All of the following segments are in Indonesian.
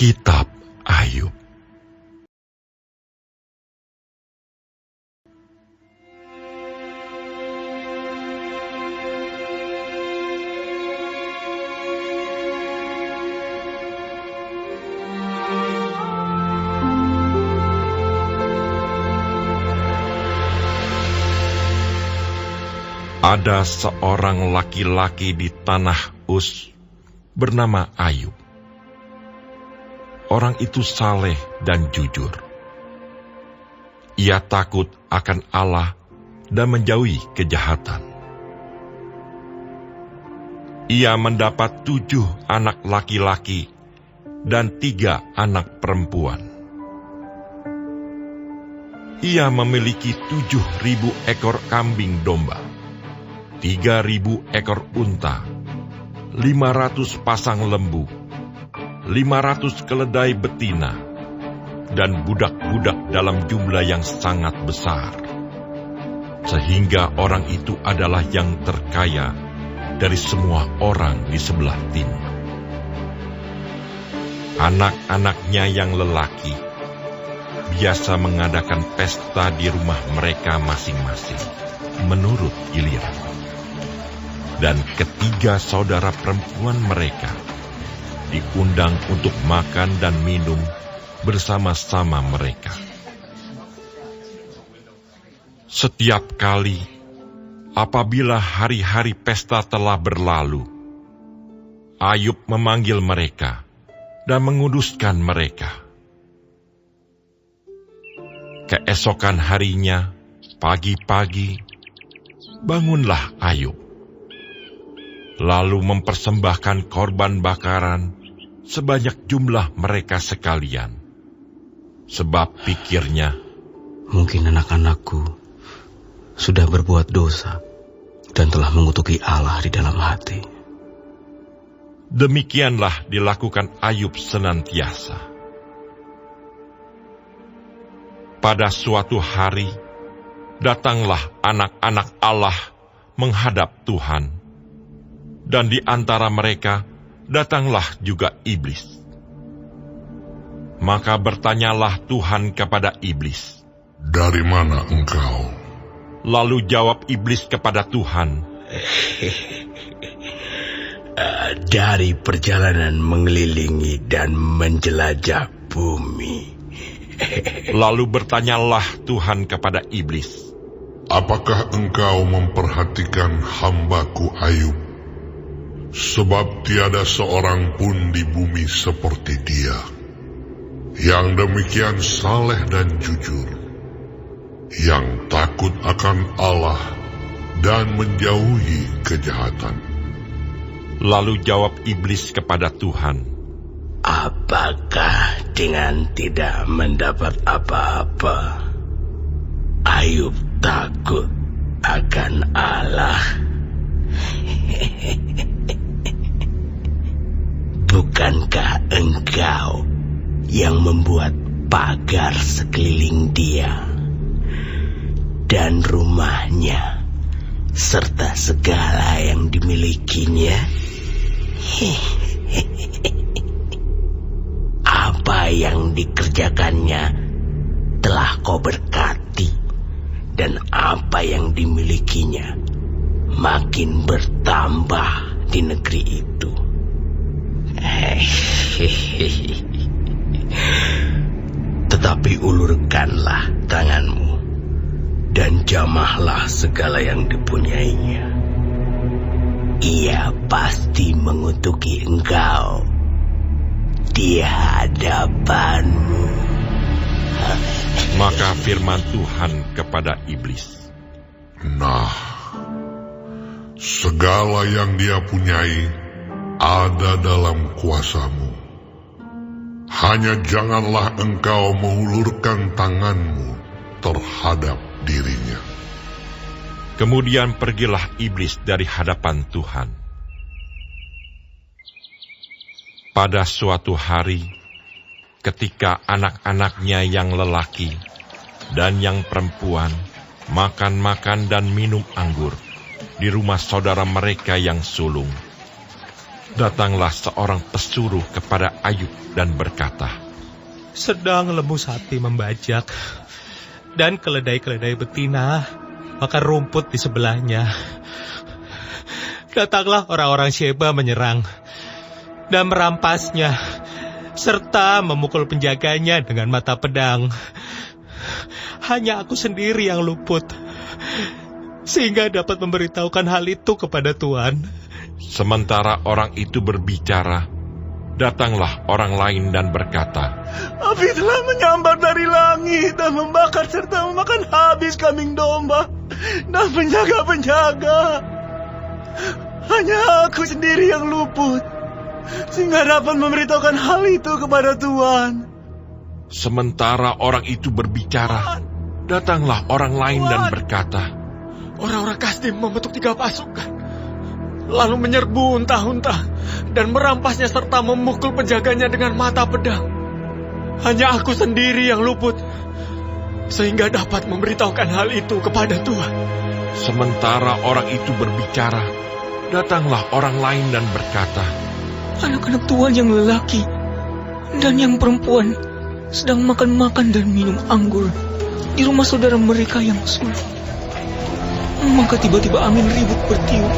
Kitab Ayub. Ada seorang laki-laki di tanah Uz bernama Ayub. Orang itu saleh dan jujur. Ia takut akan Allah dan menjauhi kejahatan. Ia mendapat 7 anak laki-laki dan 3 anak perempuan. Ia memiliki 7.000 ekor kambing domba, 3.000 ekor unta, 500 pasang lembu, 500 keledai betina, dan budak-budak dalam jumlah yang sangat besar. Sehingga orang itu adalah yang terkaya dari semua orang di sebelah timur. Anak-anaknya yang lelaki biasa mengadakan pesta di rumah mereka masing-masing, menurut giliran. Dan ketiga saudara perempuan mereka diundang untuk makan dan minum bersama-sama mereka. Setiap kali apabila hari-hari pesta telah berlalu, Ayub memanggil mereka dan menguduskan mereka. Keesokan harinya, pagi-pagi, bangunlah Ayub, lalu mempersembahkan korban bakaran sebanyak jumlah mereka sekalian. Sebab pikirnya, mungkin anak-anakku sudah berbuat dosa dan telah mengutuki Allah di dalam hati. Demikianlah dilakukan Ayub senantiasa. Pada suatu hari, datanglah anak-anak Allah menghadap Tuhan. Dan di antara mereka datanglah juga iblis. Maka bertanyalah Tuhan kepada iblis, "Dari mana engkau?" Lalu jawab iblis kepada Tuhan, "Dari perjalanan mengelilingi dan menjelajah bumi." Lalu bertanyalah Tuhan kepada iblis, "Apakah engkau memperhatikan hambaku Ayub? Sebab tiada seorang pun di bumi seperti dia, yang demikian saleh dan jujur, yang takut akan Allah dan menjauhi kejahatan." Lalu jawab iblis kepada Tuhan, "Apakah dengan tidak mendapat apa-apa, Ayub takut akan Allah? Bukankah engkau yang membuat pagar sekeliling dia dan rumahnya serta segala yang dimilikinya? Apa yang dikerjakannya telah kau berkati, dan apa yang dimilikinya makin bertambah di negeri itu. Tetapi ulurkanlah tanganmu dan jamahlah segala yang dipunyainya. Ia pasti mengutuki engkau di hadapanmu." Maka firman Tuhan kepada iblis, "Nah, segala yang dia punyai ada dalam kuasamu. Hanya janganlah engkau mengulurkan tanganmu terhadap dirinya." Kemudian pergilah iblis dari hadapan Tuhan. Pada suatu hari, ketika anak-anaknya yang lelaki dan yang perempuan makan-makan dan minum anggur di rumah saudara mereka yang sulung, datanglah seorang pesuruh kepada Ayub dan berkata, sedang lembu sapi membajak dan keledai-keledai betina makan rumput di sebelahnya. Datanglah orang-orang Sheba menyerang dan merampasnya, serta memukul penjaganya dengan mata pedang. Hanya aku sendiri yang luput, sehingga dapat memberitahukan hal itu kepada Tuhan. Sementara orang itu berbicara, datanglah orang lain dan berkata, api telah menyambar dari langit dan membakar serta memakan habis kambing domba dan penjaga-penjaga. Hanya aku sendiri yang luput, sehingga dapat memberitahukan hal itu kepada Tuhan. Sementara orang itu berbicara, datanglah orang lain dan berkata, orang-orang Kasdim membentuk 3 pasukan, lalu menyerbu unta-unta dan merampasnya serta memukul penjaganya dengan mata pedang. Hanya aku sendiri yang luput, sehingga dapat memberitahukan hal itu kepada Tuhan. Sementara orang itu berbicara, datanglah orang lain dan berkata, anak-anak Tuhan yang lelaki dan yang perempuan sedang makan-makan dan minum anggur di rumah saudara mereka yang sulung. Maka tiba-tiba angin ribut bertiup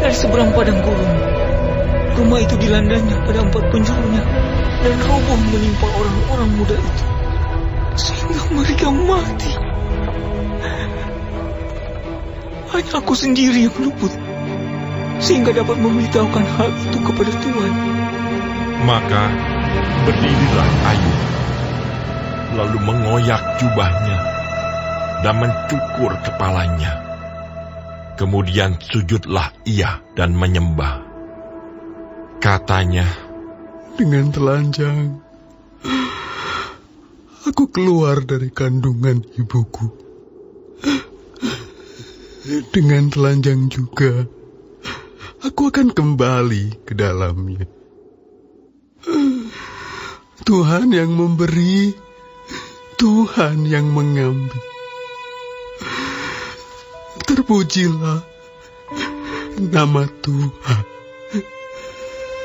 dari seberang padang gurun. Rumah itu dilandanya pada 4 penjurunya dan roboh menimpa orang-orang muda itu, sehingga mereka mati. Hanya aku sendiri yang luput, sehingga dapat memberitahukan hal itu kepada Tuhan. Maka berdirilah Ayub, lalu mengoyak jubahnya dan mencukur kepalanya. Kemudian sujudlah ia dan menyembah. Katanya, dengan telanjang aku keluar dari kandungan ibuku. Dengan telanjang juga aku akan kembali ke dalamnya. Tuhan yang memberi, Tuhan yang mengambil. Terpujilah nama Tuhan.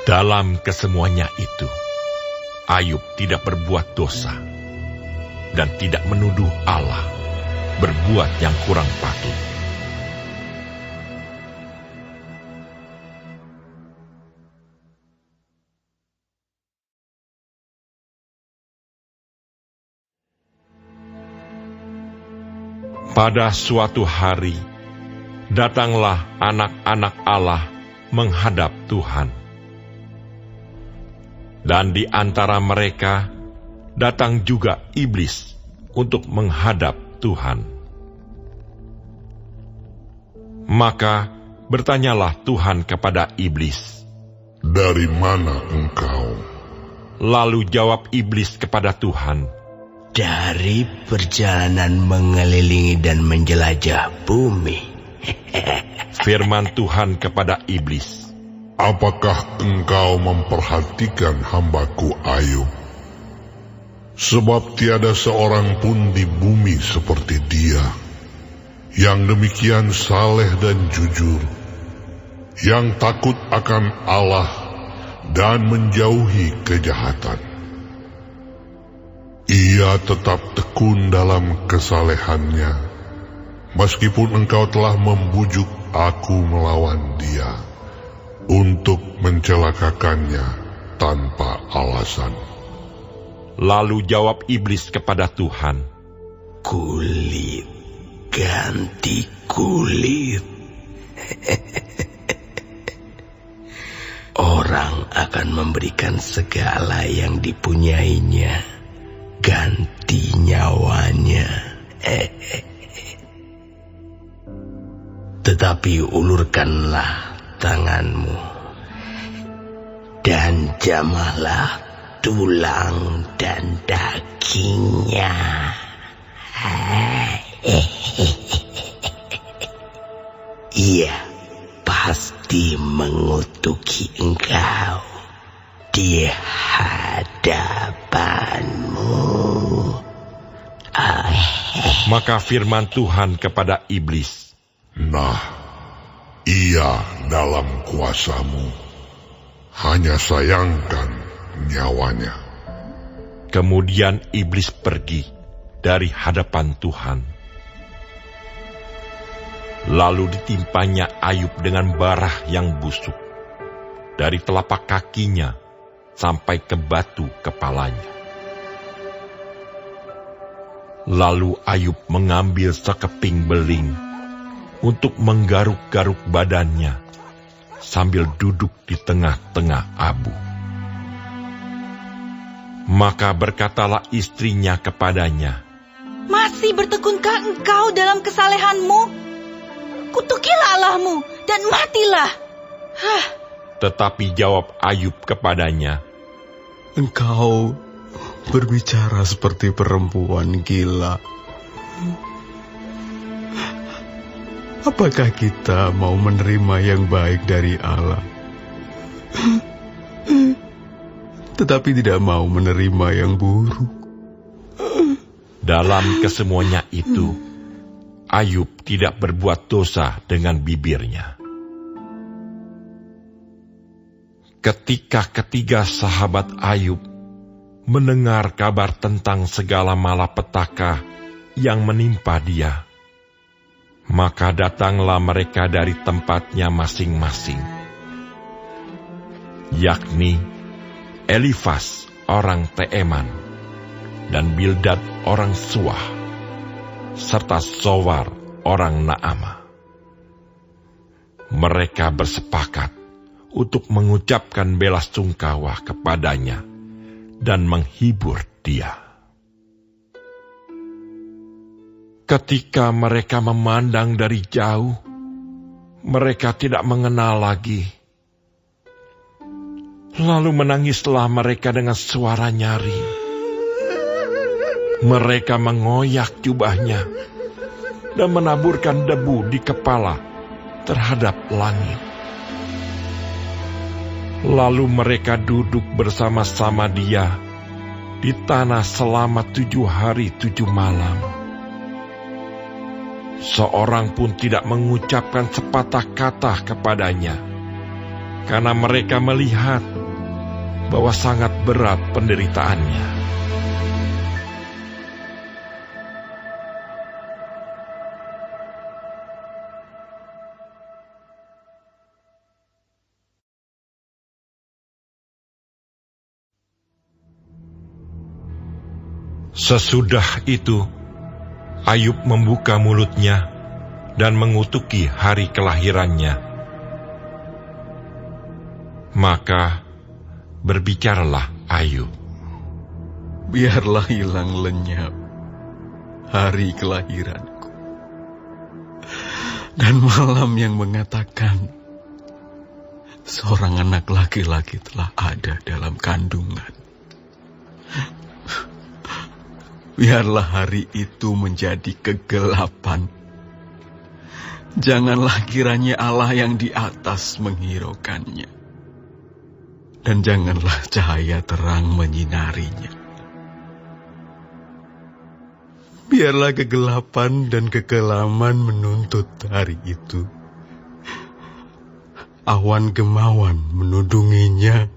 dalam kesemuanya itu, Ayub tidak berbuat dosa dan tidak menuduh Allah berbuat yang kurang patut. Pada suatu hari, datanglah anak-anak Allah menghadap Tuhan. Dan di antara mereka, datang juga iblis untuk menghadap Tuhan. Maka bertanyalah Tuhan kepada iblis, "Dari mana engkau?" Lalu jawab iblis kepada Tuhan, "Dari perjalanan mengelilingi dan menjelajah bumi." Firman Tuhan kepada iblis, "Apakah engkau memperhatikan hambaku Ayub? Sebab tiada seorang pun di bumi seperti dia, yang demikian saleh dan jujur, yang takut akan Allah dan menjauhi kejahatan. Ia tetap tekun dalam kesalehannya, meskipun engkau telah membujuk aku melawan dia, untuk mencelakakannya tanpa alasan." Lalu jawab iblis kepada Tuhan, "Kulit ganti kulit. Orang akan memberikan segala yang dipunyainya ganti nyawanya. Tetapi ulurkanlah tanganmu dan jamahlah tulang dan dagingnya. Ia pasti mengutuki engkau di hadapanmu." Maka firman Tuhan kepada iblis, "Nah, ia dalam kuasamu, Hanya sayangkan nyawanya. Kemudian iblis pergi dari hadapan Tuhan. Lalu ditimpanya Ayub dengan barah yang busuk, dari telapak kakinya sampai ke batu kepalanya. Lalu Ayub mengambil sekeping beling untuk menggaruk-garuk badannya sambil duduk di tengah-tengah abu. Maka berkatalah istrinya kepadanya, "Masih bertekunkah engkau dalam kesalehanmu? Kutukilah Allahmu dan matilah." Tetapi jawab Ayub kepadanya, Engkau berbicara seperti perempuan gila. Apakah kita mau menerima yang baik dari Allah, tetapi tidak mau menerima yang buruk? Dalam kesemuanya itu, Ayub tidak berbuat dosa dengan bibirnya. Ketika ketiga sahabat Ayub mendengar kabar tentang segala malapetaka yang menimpa dia, maka datanglah mereka dari tempatnya masing-masing, yakni Elifas orang Teeman dan Bildad orang Suah, serta Sowar orang Naamah. Mereka bersepakat untuk mengucapkan belasungkawa kepadanya dan menghibur dia. Ketika mereka memandang dari jauh, mereka tidak mengenal lagi. Lalu menangislah mereka dengan suara nyaring. Mereka mengoyak jubahnya dan menaburkan debu di kepala terhadap langit. Lalu mereka duduk bersama-sama dia di tanah selama 7 hari 7 malam. Seorang pun tidak mengucapkan sepatah kata kepadanya, karena mereka melihat bahwa sangat berat penderitaannya. Sesudah itu, Ayub membuka mulutnya dan mengutuki hari kelahirannya. Maka berbicaralah Ayub, Biarlah hilang lenyap hari kelahiranku, dan malam yang mengatakan seorang anak laki-laki telah ada dalam kandungan. Biarlah hari itu menjadi kegelapan. Janganlah kiranya Allah yang di atas menghiraukannya, dan janganlah cahaya terang menyinarinya. Biarlah kegelapan dan kekelaman menuntut hari itu. Awan gemawan menudunginya,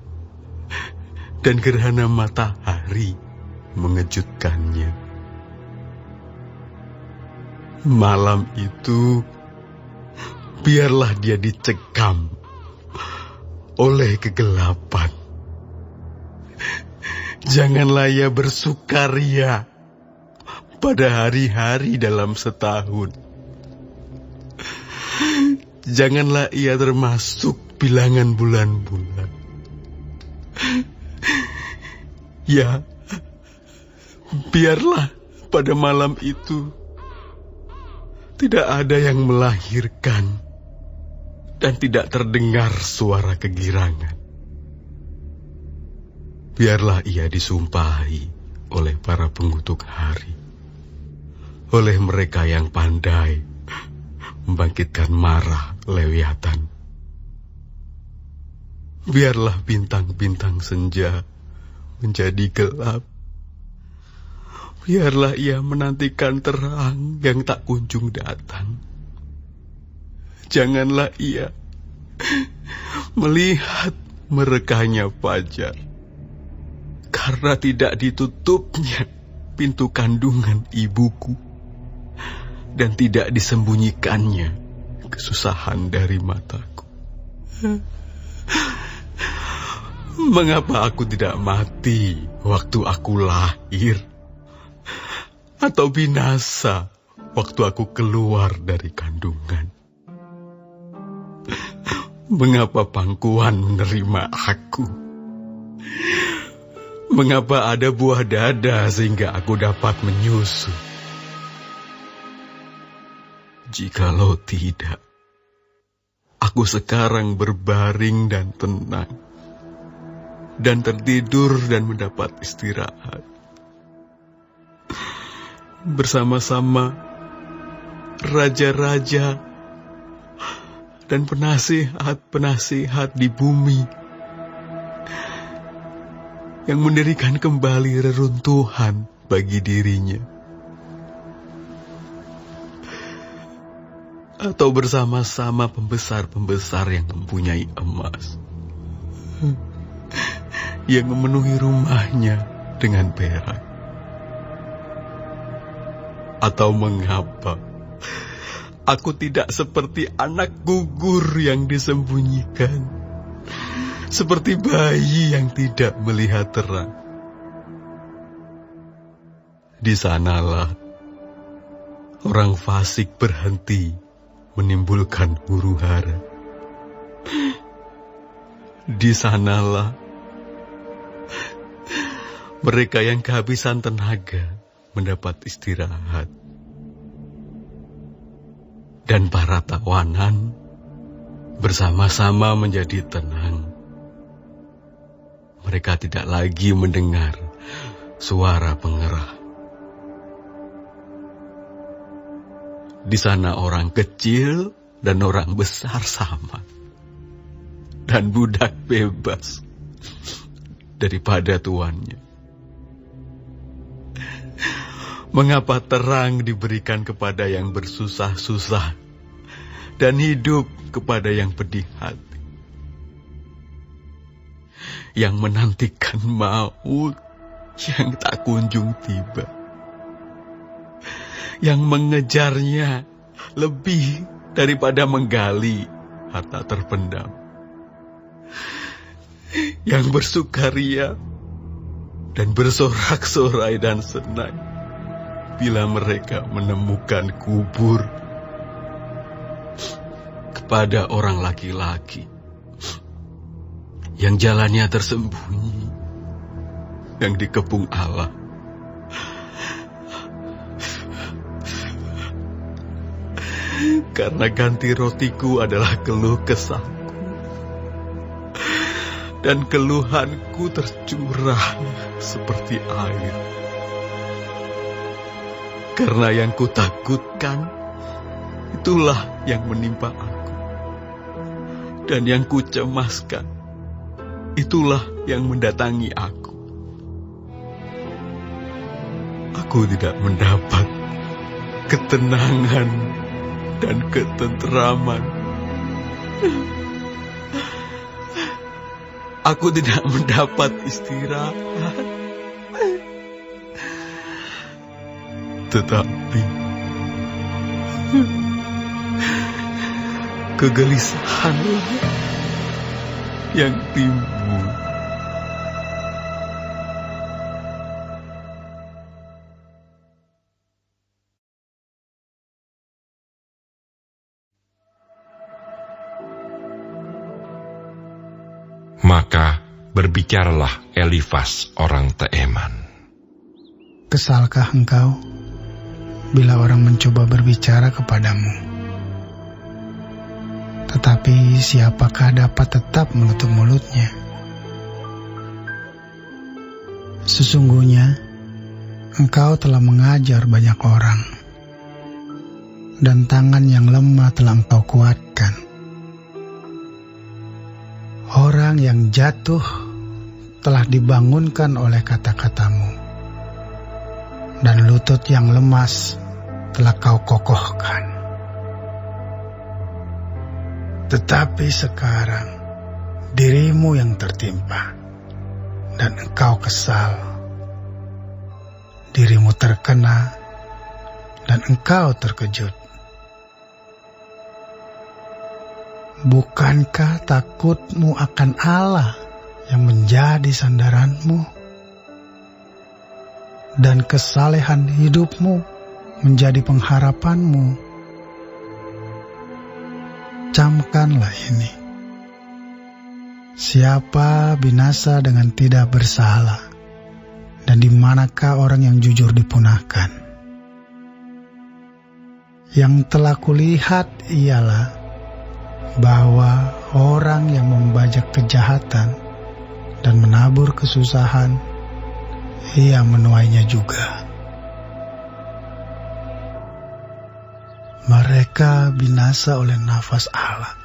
dan gerhana matahari mengejutkannya. Malam itu, biarlah dia dicekam oleh kegelapan. Janganlah ia bersukaria pada hari-hari dalam setahun. Janganlah ia termasuk bilangan bulan-bulan. Ya, biarlah pada malam itu tidak ada yang melahirkan dan tidak terdengar suara kegirangan. Biarlah ia disumpahi oleh para pengutuk hari, oleh mereka yang pandai membangkitkan marah Lewiatan. Biarlah bintang-bintang senja menjadi gelap. Biarlah ia menantikan terang yang tak kunjung datang. Janganlah ia melihat merekahnya fajar, karena tidak ditutupnya pintu kandungan ibuku, dan tidak disembunyikannya kesusahan dari mataku. Mengapa aku tidak mati waktu aku lahir, atau binasa waktu aku keluar dari kandungan? Mengapa pangkuan menerima aku? Mengapa ada buah dada sehingga aku dapat menyusu? Jikalau tidak, aku sekarang berbaring dan tenang, dan tertidur dan mendapat istirahat bersama-sama raja-raja dan penasihat-penasihat di bumi yang mendirikan kembali reruntuhan bagi dirinya, atau bersama-sama pembesar-pembesar yang mempunyai emas, yang memenuhi rumahnya dengan perak. Atau mengapa aku tidak seperti anak gugur yang disembunyikan, seperti bayi yang tidak melihat terang? Di sanalah orang fasik berhenti menimbulkan huru-hara. Di sanalah mereka yang kehabisan tenaga mendapat istirahat, dan para tawanan bersama-sama menjadi tenang. Mereka tidak lagi mendengar suara pengerah. Di sana orang kecil dan orang besar sama, dan budak bebas daripada tuannya. Mengapa terang diberikan kepada yang bersusah-susah, dan hidup kepada yang pedih hati, yang menantikan maut yang tak kunjung tiba, yang mengejarnya lebih daripada menggali harta terpendam, yang bersukaria dan bersorak-sorai dan senang bila mereka menemukan kubur, kepada orang laki-laki yang jalannya tersembunyi, yang dikepung Allah. Karena ganti rotiku adalah keluh kesahku, dan keluhanku tercurah seperti air. Karena yang kutakutkan, itulah yang menimpa aku, dan yang kucemaskan, itulah yang mendatangi aku. Aku tidak mendapat ketenangan dan ketenteraman. Aku tidak mendapat istirahat. Tetapi kegelisahanlah yang timbul. Maka berbicaralah Elifas orang Teeman. Kesalkah engkau bila orang mencoba berbicara kepadamu? Tetapi siapakah dapat tetap menutup mulutnya? Sesungguhnya engkau telah mengajar banyak orang, dan tangan yang lemah telah engkau kuatkan. Orang yang jatuh telah dibangunkan oleh kata-katamu, dan lutut yang lemas telah kau kokohkan. Tetapi sekarang dirimu yang tertimpa, dan engkau kesal. Dirimu terkena, dan engkau terkejut. Bukankah takutmu akan Allah yang menjadi sandaranmu, dan kesalehan hidupmu menjadi pengharapanmu? Camkanlah ini. Siapa binasa dengan tidak bersalah, dan di manakah orang yang jujur dipunahkan? Yang telah kulihat ialah bahwa orang yang membajak kejahatan dan menabur kesusahan, ia menuainya juga. Mereka binasa oleh nafas Allah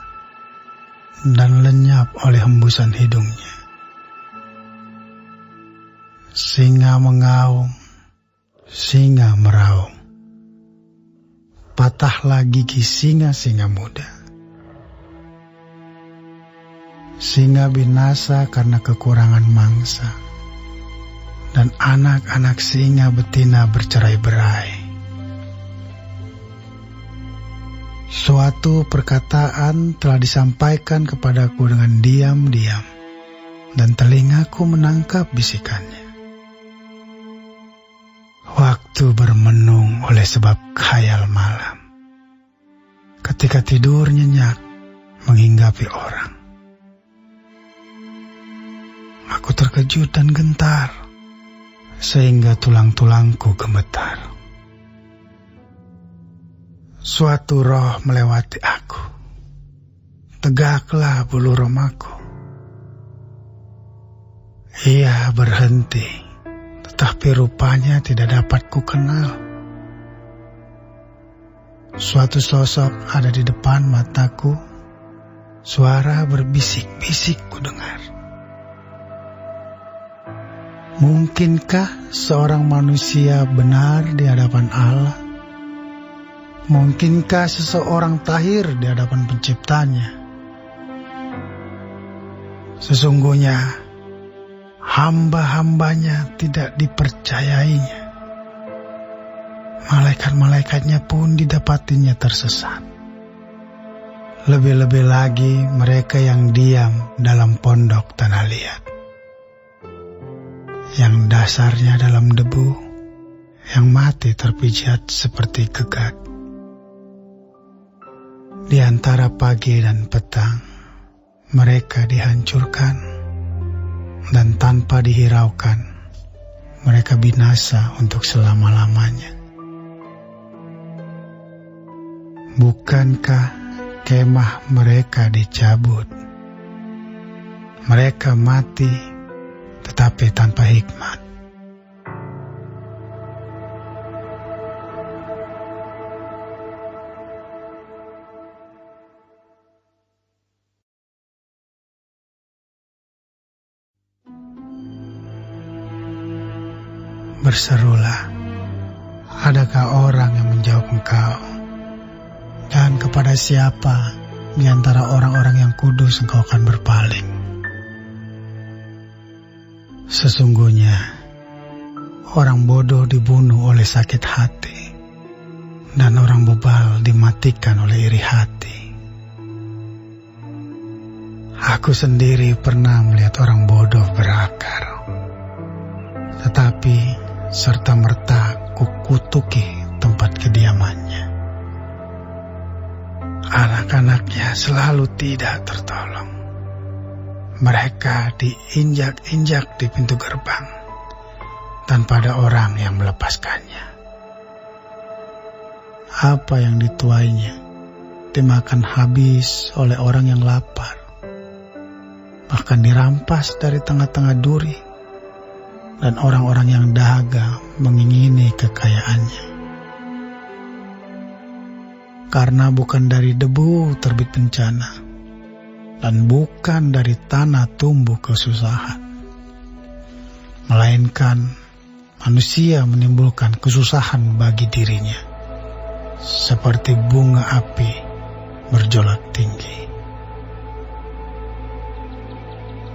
dan lenyap oleh hembusan hidungnya. Singa mengaum, singa meraung. Patahlah gigi singa-singa muda. Singa binasa karena kekurangan mangsa, dan anak-anak singa betina bercerai-berai. Suatu perkataan telah disampaikan kepadaku dengan diam-diam, dan telingaku menangkap bisikannya. Waktu bermenung oleh sebab khayal malam, ketika tidur nyenyak menghinggapi orang. Aku terkejut dan gentar, sehingga tulang-tulangku gemetar. Suatu roh melewati aku. Tegaklah bulu romaku. Ia berhenti, tetapi rupanya tidak dapat kukenal. Suatu sosok ada di depan mataku. Suara berbisik-bisik kudengar. Mungkinkah seorang manusia benar di hadapan Allah? Mungkinkah seseorang tahir di hadapan penciptanya? Sesungguhnya hamba-hambanya tidak dipercayainya. Malaikat-malaikatnya pun didapatinya tersesat. Lebih-lebih lagi mereka yang diam dalam pondok tanah liat, yang dasarnya dalam debu, yang mati terpijat seperti gegat. Di antara pagi dan petang, mereka dihancurkan, dan tanpa dihiraukan, mereka binasa untuk selama-lamanya. Bukankah kemah mereka dicabut? Mereka mati, tetapi tanpa hikmat. Berserulah, adakah orang yang menjawab engkau? Dan kepada siapa di antara orang-orang yang kudus engkau akan berpaling? Sesungguhnya, orang bodoh dibunuh oleh sakit hati, dan orang bebal dimatikan oleh iri hati. Aku sendiri pernah melihat orang bodoh berakar, tetapi serta-merta kukutuki tempat kediamannya. Anak-anaknya selalu tidak tertolong. Mereka diinjak-injak di pintu gerbang, tanpa ada orang yang melepaskannya. Apa yang dituainya dimakan habis oleh orang yang lapar, bahkan dirampas dari tengah-tengah duri, dan orang-orang yang dahaga mengingini kekayaannya. Karena bukan dari debu terbit bencana, dan bukan dari tanah tumbuh kesusahan, melainkan manusia menimbulkan kesusahan bagi dirinya, seperti bunga api berjolak tinggi.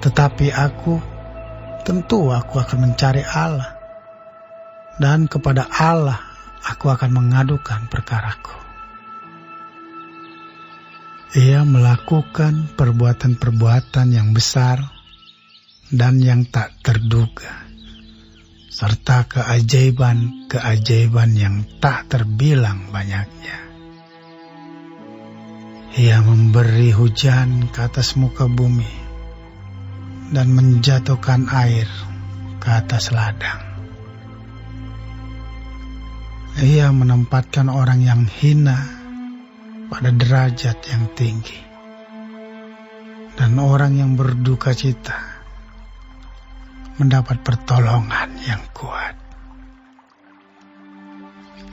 Tetapi tentu aku akan mencari Allah, dan kepada Allah aku akan mengadukan perkaraku. Ia melakukan perbuatan-perbuatan yang besar dan yang tak terduga, serta keajaiban-keajaiban yang tak terbilang banyaknya. Ia memberi hujan ke atas muka bumi dan menjatuhkan air ke atas ladang. Ia menempatkan orang yang hina pada derajat yang tinggi, dan orang yang berduka cita mendapat pertolongan yang kuat.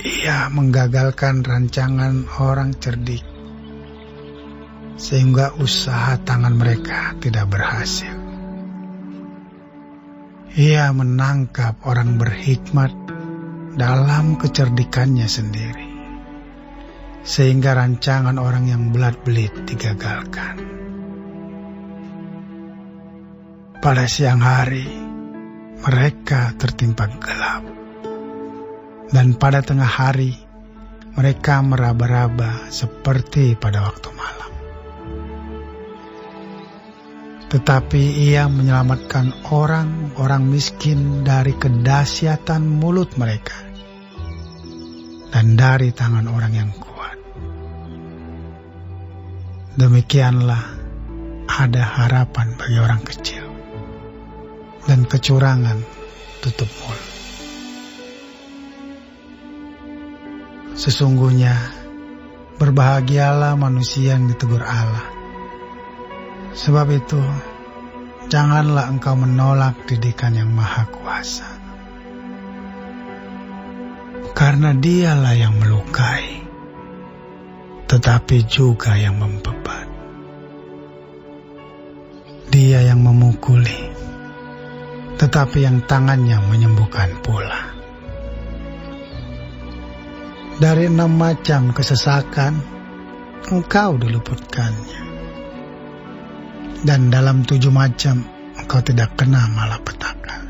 Ia menggagalkan rancangan orang cerdik, sehingga usaha tangan mereka tidak berhasil. Ia menangkap orang berhikmat dalam kecerdikannya sendiri, sehingga rancangan orang yang belat-belit digagalkan. Pada siang hari, mereka tertimpa gelap, dan pada tengah hari, mereka meraba-raba seperti pada waktu malam. Tetapi ia menyelamatkan orang-orang miskin dari kedahsyatan mulut mereka dan dari tangan orang yang kuat. Demikianlah ada harapan bagi orang kecil, dan kecurangan tutup mulut. Sesungguhnya berbahagialah manusia yang ditegur Allah. Sebab itu, janganlah engkau menolak didikan yang Maha Kuasa. Karena dialah yang melukai, tetapi juga yang membebat. Dia yang memukuli, tetapi yang tangannya menyembuhkan pula. Dari 6 macam kesesakan, engkau diluputkannya. Dan dalam 7 macam engkau tidak kena malapetaka.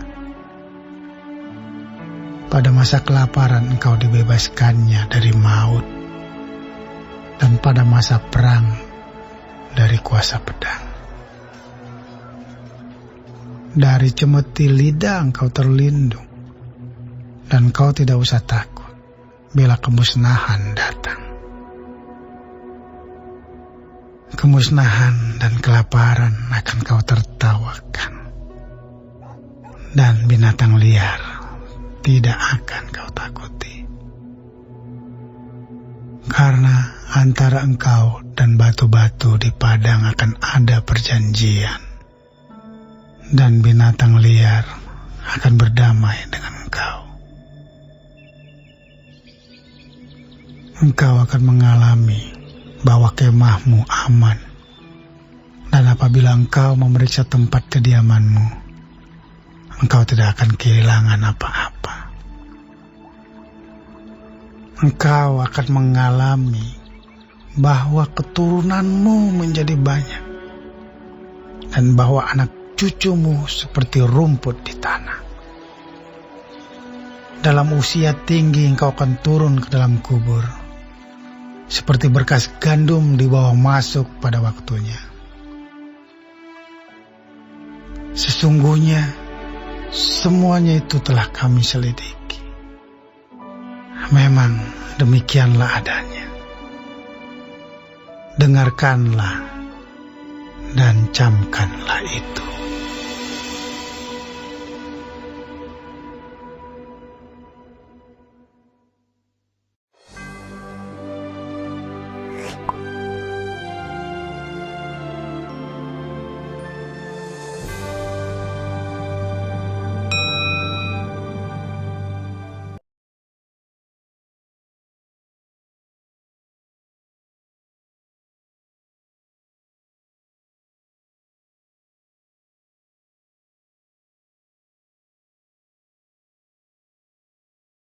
Pada masa kelaparan engkau dibebaskannya dari maut, dan pada masa perang dari kuasa pedang. Dari cemeti lidah engkau terlindung, dan engkau tidak usah takut bila kemusnahan datang. Kemusnahan dan kelaparan akan kau tertawakan, dan binatang liar tidak akan kau takuti. Karena antara engkau dan batu-batu di padang akan ada perjanjian, dan binatang liar akan berdamai dengan engkau. Engkau akan mengalami bahwa kemahmu aman, dan apabila engkau memeriksa tempat kediamanmu, engkau tidak akan kehilangan apa-apa. Engkau akan mengalami bahwa keturunanmu menjadi banyak, dan bahwa anak cucumu seperti rumput di tanah. Dalam usia tinggi engkau akan turun ke dalam kubur, seperti berkas gandum dibawa masuk pada waktunya. Sesungguhnya semuanya itu telah kami selidiki. Memang demikianlah adanya. Dengarkanlah dan camkanlah itu.